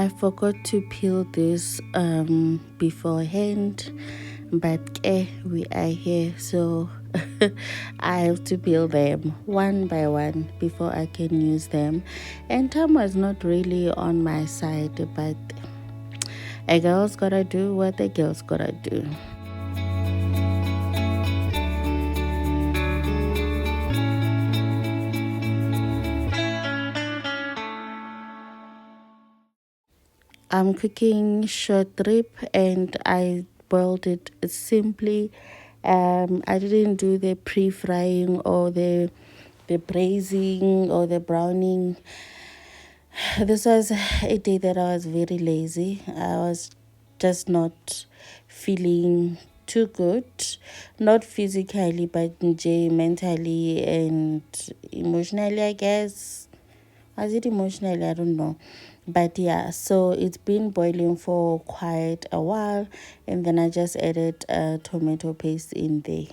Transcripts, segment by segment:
I forgot to peel this beforehand, but we are here, so I have to peel them one by one before I can use them. And time was not really on my side, but a girl's gotta do what a girl's gotta do. I'm cooking short rib and I boiled it simply. I didn't do the pre-frying or the braising or the browning. This was a day that I was very lazy. I was just not feeling too good, not physically but mentally and emotionally, I guess. Was it emotionally? I don't know. But yeah, so it's been boiling for quite a while, and then I just added tomato paste in there.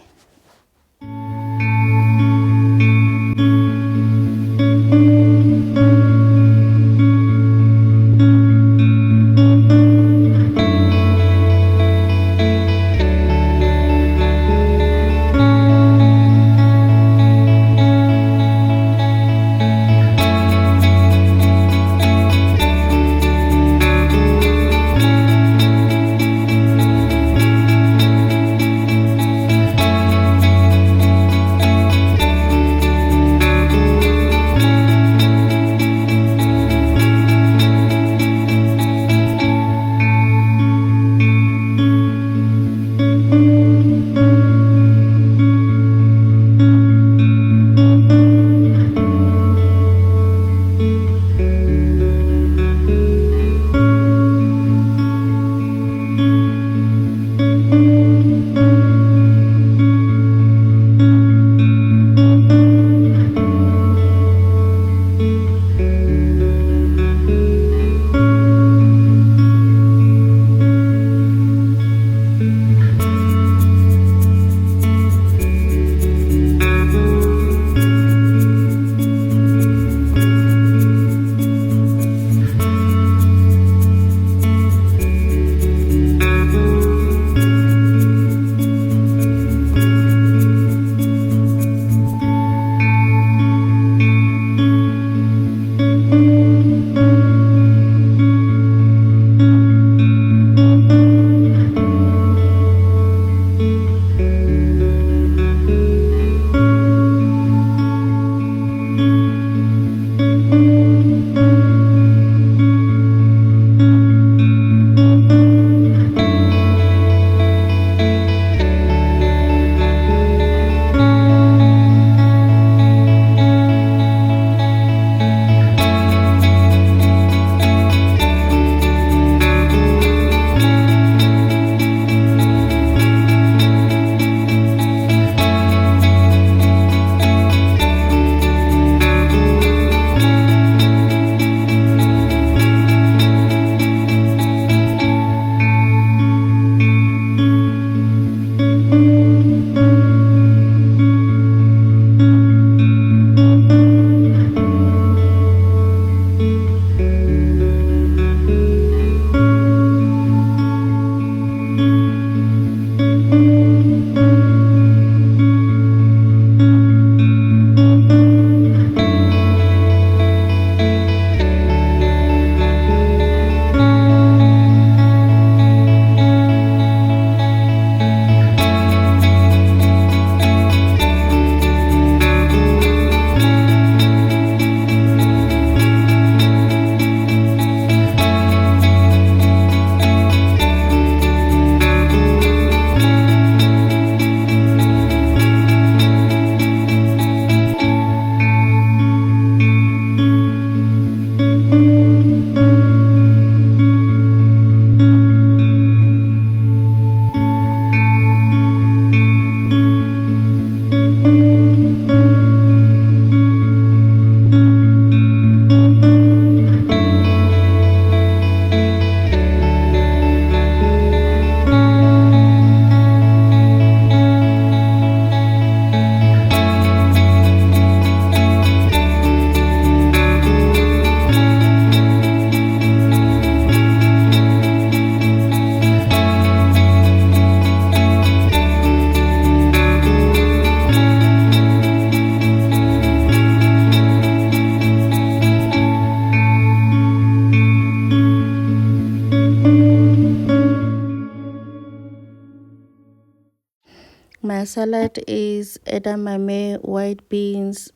My salad is edamame, white beans,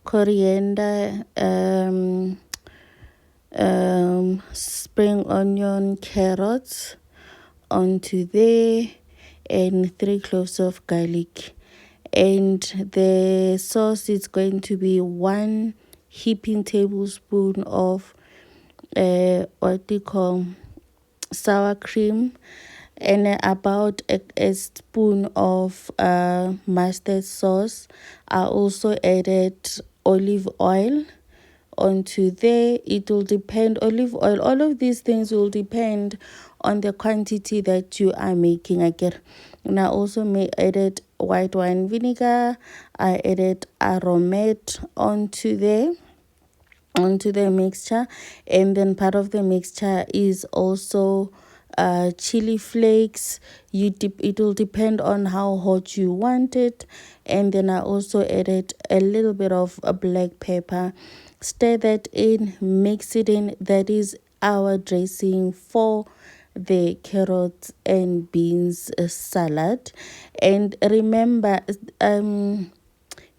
coriander, spring onion, carrots onto there, and 3 cloves of garlic. And the sauce is going to be 1 heaping tablespoon of what do you call sour cream, and about a spoon of mustard sauce. I also added olive oil onto there. It will depend, olive oil, all of these things will depend on the quantity that you are making. And I also added white wine vinegar. I added aromat onto the mixture, and then part of the mixture is also chili flakes. It will depend on how hot you want it. And then I also added a little bit of a black pepper. Stir that in, mix it in. That is our dressing for the carrots and beans salad. And remember,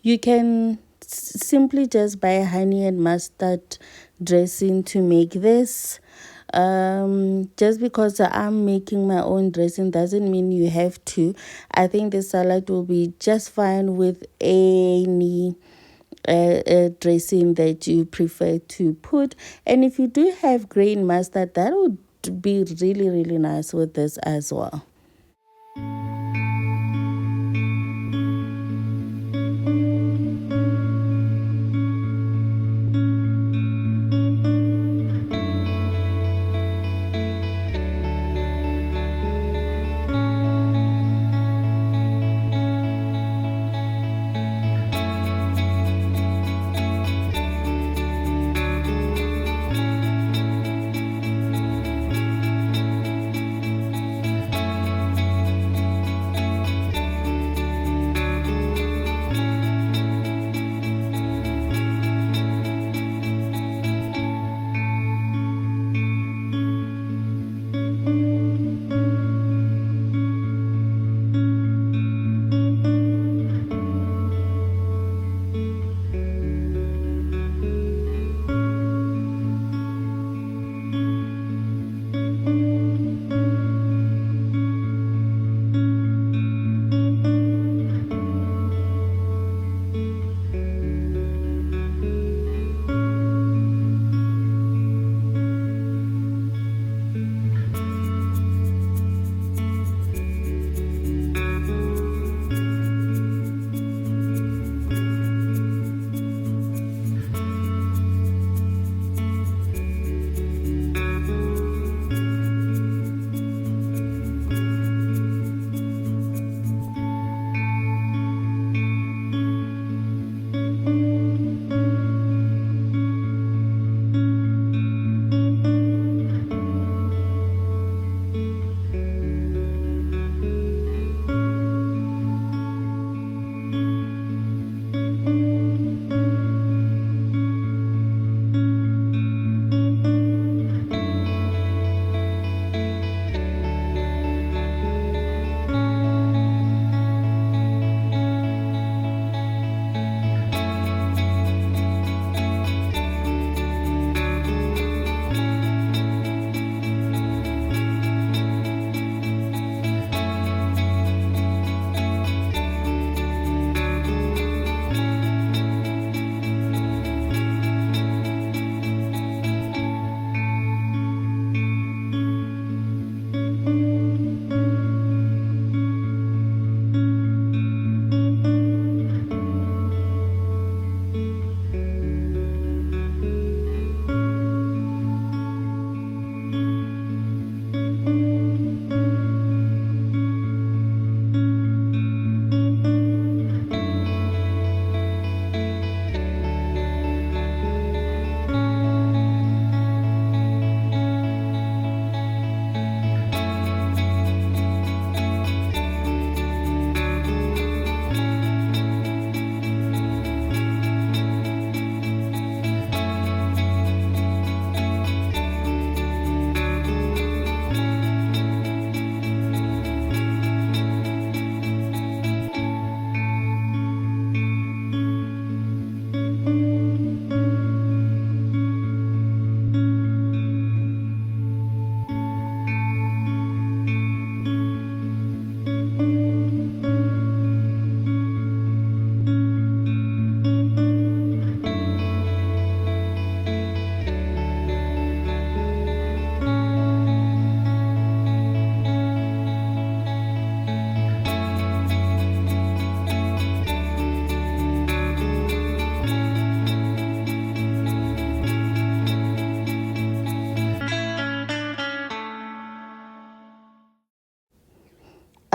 you can simply just buy honey and mustard dressing to make this. Just because I'm making my own dressing doesn't mean you have to. I think the salad will be just fine with any dressing that you prefer to put. And if you do have green mustard, that would be really, really nice with this as well.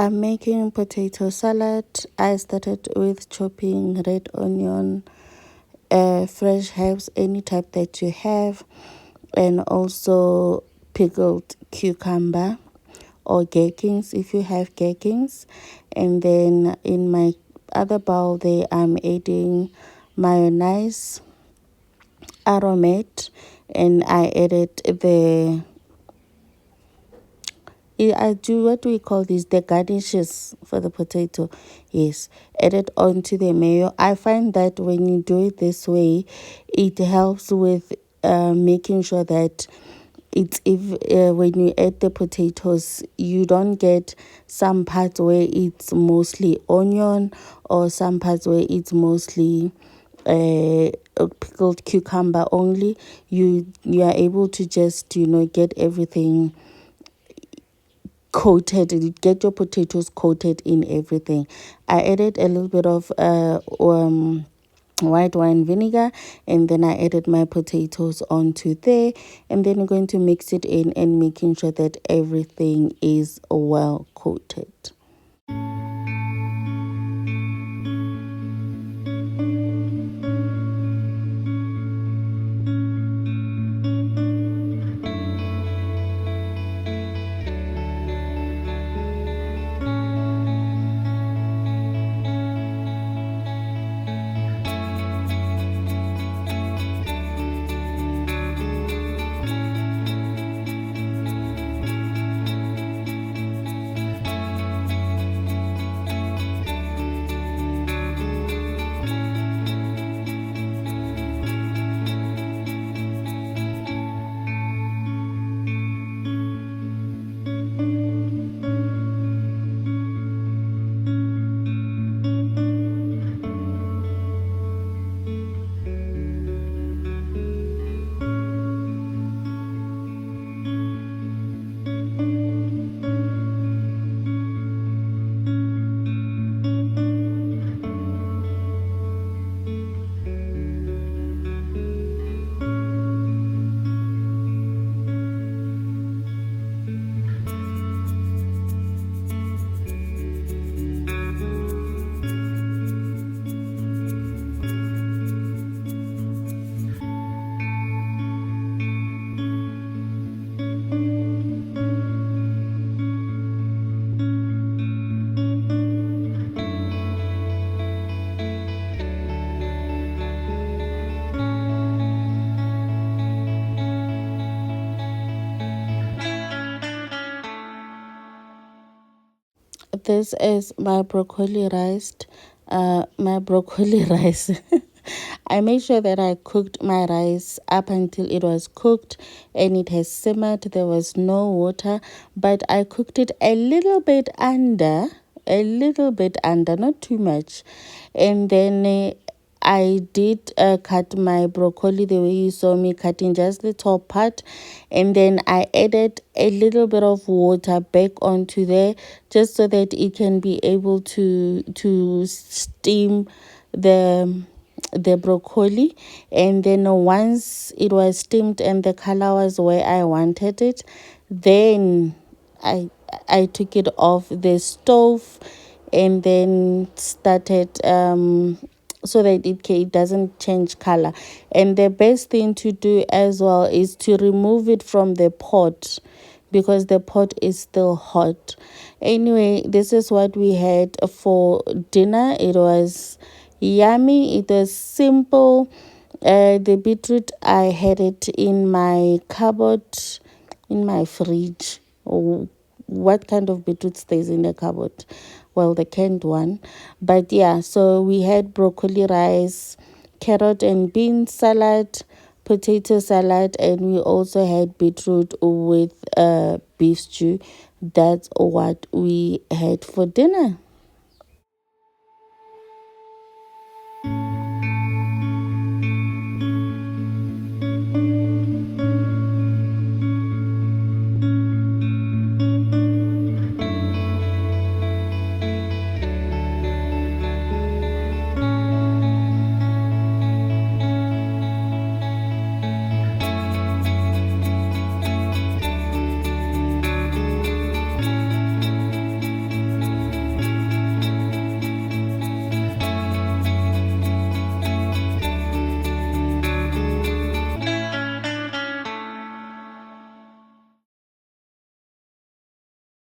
I'm making potato salad. I started with chopping red onion, fresh herbs, any type that you have, and also pickled cucumber or gherkins if you have gherkins. And then in my other bowl there, I'm adding mayonnaise, aromat, and I added I do, what do we call these? The garnishes for the potato. Yes, add it onto the mayo. I find that when you do it this way, it helps with making sure that if when you add the potatoes, you don't get some parts where it's mostly onion or some parts where it's mostly pickled cucumber only. You are able to just get everything coated, get your potatoes coated in everything. I added a little bit of white wine vinegar, and then I added my potatoes onto there, and then I'm going to mix it in and making sure that everything is well coated. This is my broccoli rice. My broccoli rice. I made sure that I cooked my rice up until it was cooked and it has simmered. There was no water, but I cooked it a little bit under, not too much. And then I did cut my broccoli the way you saw me cutting, just the top part, and then I added a little bit of water back onto there just so that it can be able to steam the broccoli. And then once it was steamed and the color was where I wanted it, then I took it off the stove and then started so that it doesn't change color. And the best thing to do as well is to remove it from the pot because the pot is still hot. Anyway, this is what we had for dinner. It was yummy. It was simple. The beetroot, I had it in my cupboard, in my fridge. Oh, what kind of beetroot stays in the cupboard? Well, the canned one. But yeah, so we had broccoli rice, carrot and bean salad, potato salad, and we also had beetroot with beef stew. That's what we had for dinner.